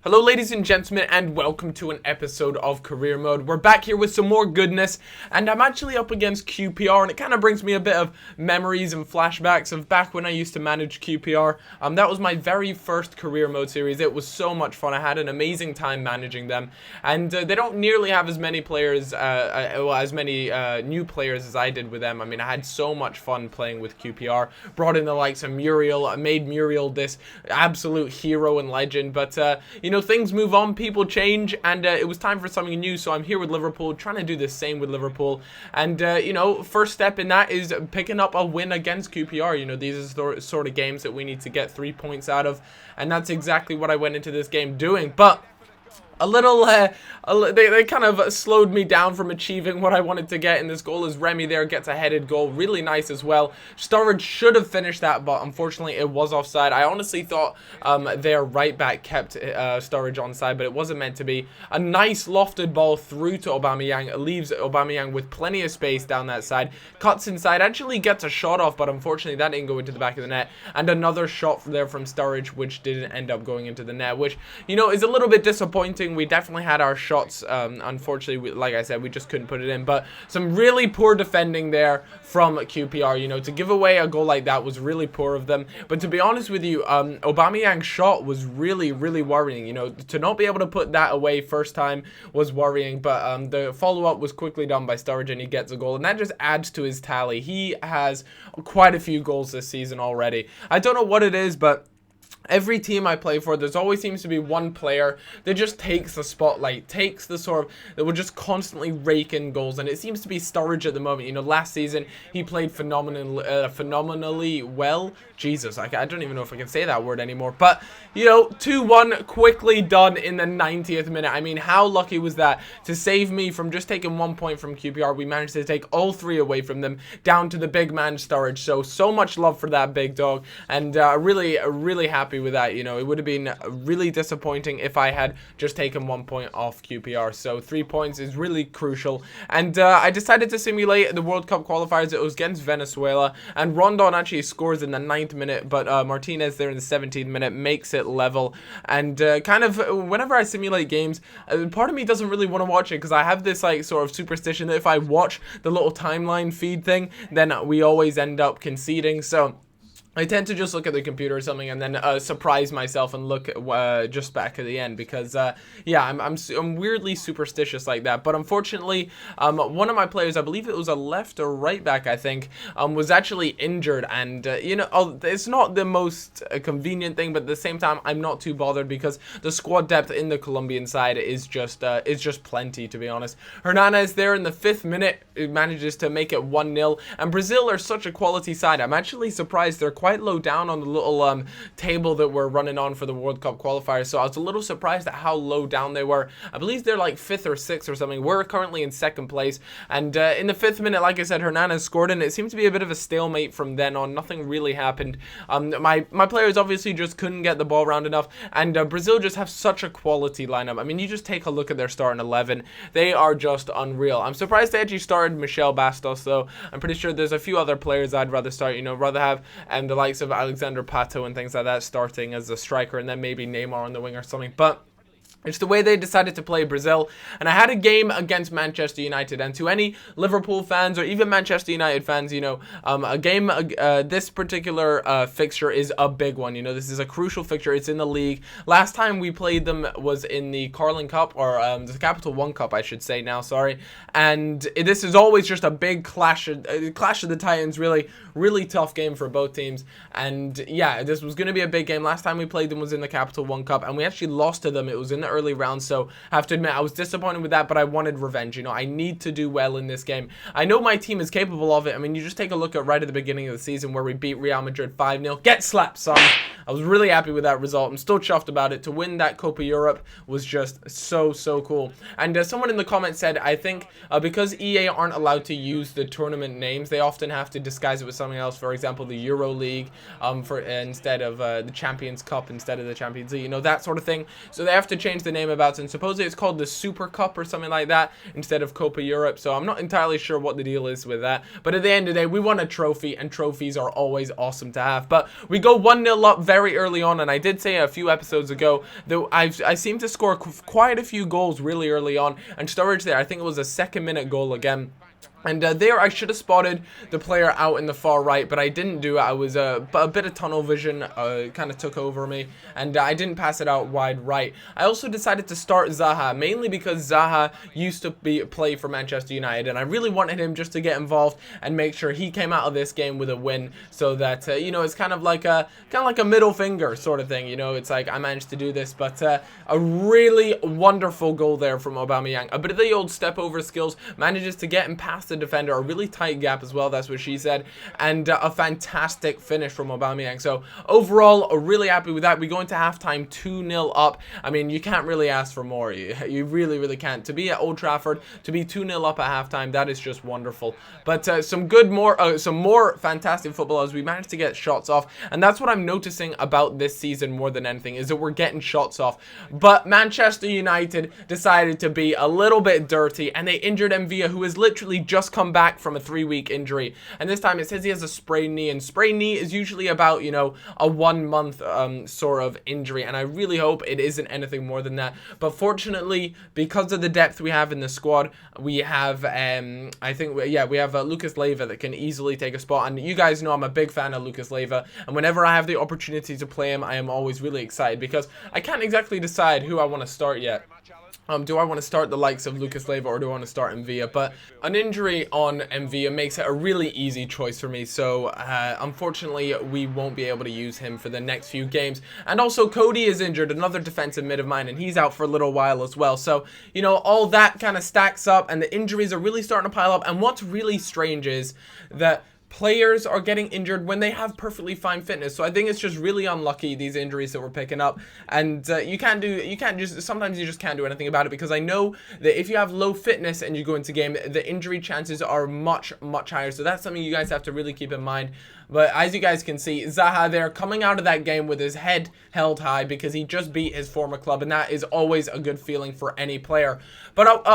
Hello ladies and gentlemen, and welcome to an episode of Career Mode. We're back here with some more goodness, and I'm actually up against QPR, and it kind of brings me a bit of memories and flashbacks of back when I used to manage QPR. That was my very first Career Mode series. It was so much fun. I had an amazing time managing them, and they don't nearly have as many players, new players as I did with them. I mean, I had so much fun playing with QPR. Brought in the likes of Muriel. I made Muriel this absolute hero and legend, but things move on, people change, and it was time for something new. So I'm here with Liverpool, trying to do the same with Liverpool, and first step in that is picking up a win against QPR. These are the sort of games that we need to get 3 points out of, and that's exactly what I went into this game doing. But they kind of slowed me down from achieving what I wanted to get in this goal, as Remy there gets a headed goal, really nice as well. Sturridge should have finished that, but unfortunately it was offside. I honestly thought their right back kept Sturridge onside, but it wasn't meant to be. A nice lofted ball through to Aubameyang. It leaves Aubameyang with plenty of space down that side, cuts inside, actually gets a shot off, but unfortunately that didn't go into the back of the net. And another shot there from Sturridge, which didn't end up going into the net, which is a little bit disappointing. We definitely had our shots. Unfortunately, like I said, we just couldn't put it in. But some really poor defending there from QPR. To give away a goal like that was really poor of them. But to be honest with you, Aubameyang's shot was really, really worrying. To not be able to put that away first time was worrying. But the follow-up was quickly done by Sturridge, and he gets a goal. And that just adds to his tally. He has quite a few goals this season already. I don't know what it is, but every team I play for, there's always seems to be one player that just takes the spotlight, takes the that will just constantly rake in goals, and it seems to be Sturridge at the moment. Last season he played phenomenally well. Jesus, I don't even know if I can say that word anymore. But 2-1 quickly done in the 90th minute. I mean, how lucky was that to save me from just taking 1 point from QPR? We managed to take all 3 away from them, down to the big man Sturridge. So much love for that big dog, and really happy with that. It would have been really disappointing if I had just taken 1 point off QPR. So 3 points is really crucial, and I decided to simulate the World Cup qualifiers. It was against Venezuela, and Rondon actually scores in the 9th minute, but Martinez there in the 17th minute makes it level. And kind of whenever I simulate games, part of me doesn't really want to watch it, because I have this sort of superstition that if I watch the little timeline feed thing, then we always end up conceding. So I tend to just look at the computer or something, and then surprise myself and look just back at the end, because I'm weirdly superstitious like that. But unfortunately, one of my players, I believe it was a left or right back, I think, was actually injured, and it's not the most convenient thing, but at the same time I'm not too bothered, because the squad depth in the Colombian side is just plenty, to be honest. Hernandez there in the 5th minute manages to make it 1-0, and Brazil are such a quality side. I'm actually surprised they're quite low down on the little table that we're running on for the World Cup qualifiers. So I was a little surprised at how low down they were. I believe they're like 5th or 6th or something. We're currently in 2nd place, and in the 5th minute, like I said, Hernandez scored, and it seemed to be a bit of a stalemate from then on. Nothing really happened. My players obviously just couldn't get the ball around enough, and Brazil just have such a quality lineup. I mean, you just take a look at their starting 11. They are just unreal. I'm surprised they actually started Michel Bastos, though. I'm pretty sure there's a few other players I'd rather start. Rather have the likes of Alexander Pato and things like that starting as a striker, and then maybe Neymar on the wing or something. But it's the way they decided to play Brazil. And I had a game against Manchester United, and to any Liverpool fans or even Manchester United fans, a game, this particular fixture is a big one. This is a crucial fixture. It's in the league. Last time we played them was in the Carling Cup, or the Capital One Cup, I should say now, sorry. And this is always just a big clash of the Titans, really tough game for both teams. And yeah, this was going to be a big game. Last time we played them was in the Capital One Cup, and we actually lost to them. It was in the early rounds, so I have to admit I was disappointed with that, but I wanted revenge. I need to do well in this game. I know my team is capable of it. I mean, you just take a look at right at the beginning of the season where we beat Real Madrid 5-0. Get slapped, son. I was really happy with that result. I'm still chuffed about it. To win that Copa Europe was just so cool. And someone in the comments said, I think because EA aren't allowed to use the tournament names, they often have to disguise it with something else. For example, the Euro League instead of the Champions Cup instead of the Champions League, that sort of thing. So they have to change the name about it, and supposedly it's called the Super Cup or something like that instead of Copa Europe. So I'm not entirely sure what the deal is with that. But at the end of the day, we won a trophy, and trophies are always awesome to have. But we go 1-0 up. very early on, and I did say a few episodes ago that I seem to score quite a few goals really early on, and Sturridge there, I think it was a second-minute goal again. And there, I should have spotted the player out in the far right, but I didn't do it. I was a bit of tunnel vision kind of took over me, and I didn't pass it out wide right. I also decided to start Zaha, mainly because Zaha used to play for Manchester United, and I really wanted him just to get involved and make sure he came out of this game with a win, so that you know, it's kind of like a middle finger sort of thing. You know, it's like I managed to do this, but a really wonderful goal there from Aubameyang. A bit of the old step over skills, manages to get him past the defender, a really tight gap as well, that's what she said, and a fantastic finish from Aubameyang. So overall, really happy with that. We go into halftime 2-0 up. I mean, you can't really ask for more. You really can't. To be at Old Trafford, to be 2-0 up at halftime, that is just wonderful. But some more fantastic football as we managed to get shots off, and that's what I'm noticing about this season more than anything, is that we're getting shots off. But Manchester United decided to be a little bit dirty, and they injured Mvia, who is literally just come back from a 3-week injury, and this time it says he has a sprained knee, and sprained knee is usually about, you know, a 1-month sort of injury, and I really hope it isn't anything more than that. But fortunately, because of the depth we have in the squad, we have I think we have Lucas Leiva that can easily take a spot, and you guys know I'm a big fan of Lucas Leiva, and whenever I have the opportunity to play him, I am always really excited, because I can't exactly decide who I want to start yet. Do I want to start the likes of Lucas Leiva, or do I want to start Mvia? But an injury on Mvia makes it a really easy choice for me. So unfortunately, we won't be able to use him for the next few games. And also, Cody is injured, another defensive mid of mine, and he's out for a little while as well. So, you know, all that kind of stacks up, and the injuries are really starting to pile up. And what's really strange is that players are getting injured when they have perfectly fine fitness. So I think it's just really unlucky, these injuries that we're picking up, and sometimes you just can't do anything about it, because I know that if you have low fitness and you go into game, the injury chances are much higher. So that's something you guys have to really keep in mind. But as you guys can see, Zaha there coming out of that game with his head held high, because he just beat his former club, and that is always a good feeling for any player. But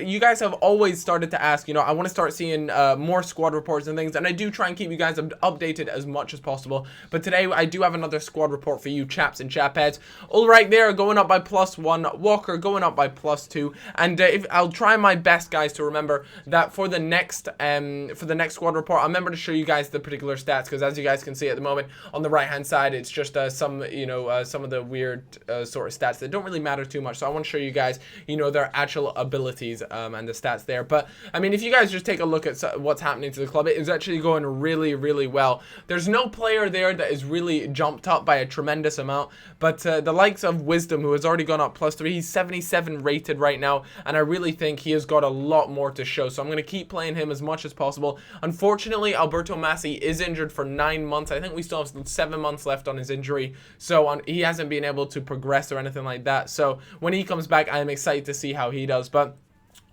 you guys have always started to ask, you know, I want to start seeing more squad reports and things, and I do try and keep you guys updated as much as possible. But today I do have another squad report for you chaps and chapheads. All right, there going up by +1, Walker going up by +2, and I'll try my best, guys, to remember that for the next squad report, I'll remember to show you guys the particular stats, because as you guys can see at the moment on the right hand side, it's just some of the weird sort of stats that don't really matter too much. So I want to show you guys, you know, their actual abilities and the stats there. But I mean, if you guys just take a look at what's happening to the club, it is actually going really well. There's no player there that is really jumped up by a tremendous amount, but the likes of Wisdom, who has already gone up +3, he's 77 rated right now, and I really think he has got a lot more to show. So I'm going to keep playing him as much as possible. Unfortunately, Alberto Massi is injured for 9 months. I think we still have 7 months left on his injury, so he hasn't been able to progress or anything like that. So when he comes back, I am excited to see how he does. But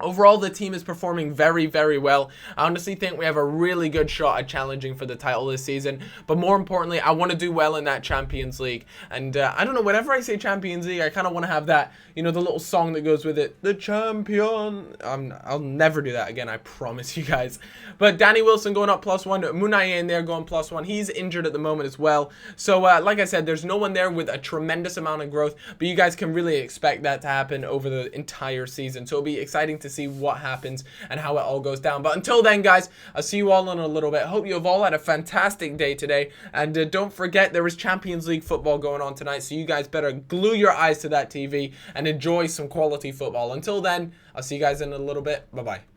overall, the team is performing very well. I honestly think we have a really good shot at challenging for the title this season. But more importantly, I want to do well in that Champions League. And I don't know, whenever I say Champions League, I kind of want to have that, you know, the little song that goes with it. The champion. I'll never do that again, I promise you guys. But Danny Wilson going up +1. Munaye in there going +1. He's injured at the moment as well. So like I said, there's no one there with a tremendous amount of growth. But you guys can really expect that to happen over the entire season. So it'll be exciting to see what happens and how it all goes down. But until then, guys, I'll see you all in a little bit. Hope you have all had a fantastic day today, and don't forget, there is Champions League football going on tonight, so you guys better glue your eyes to that TV and enjoy some quality football. Until then, I'll see you guys in a little bit. Bye bye.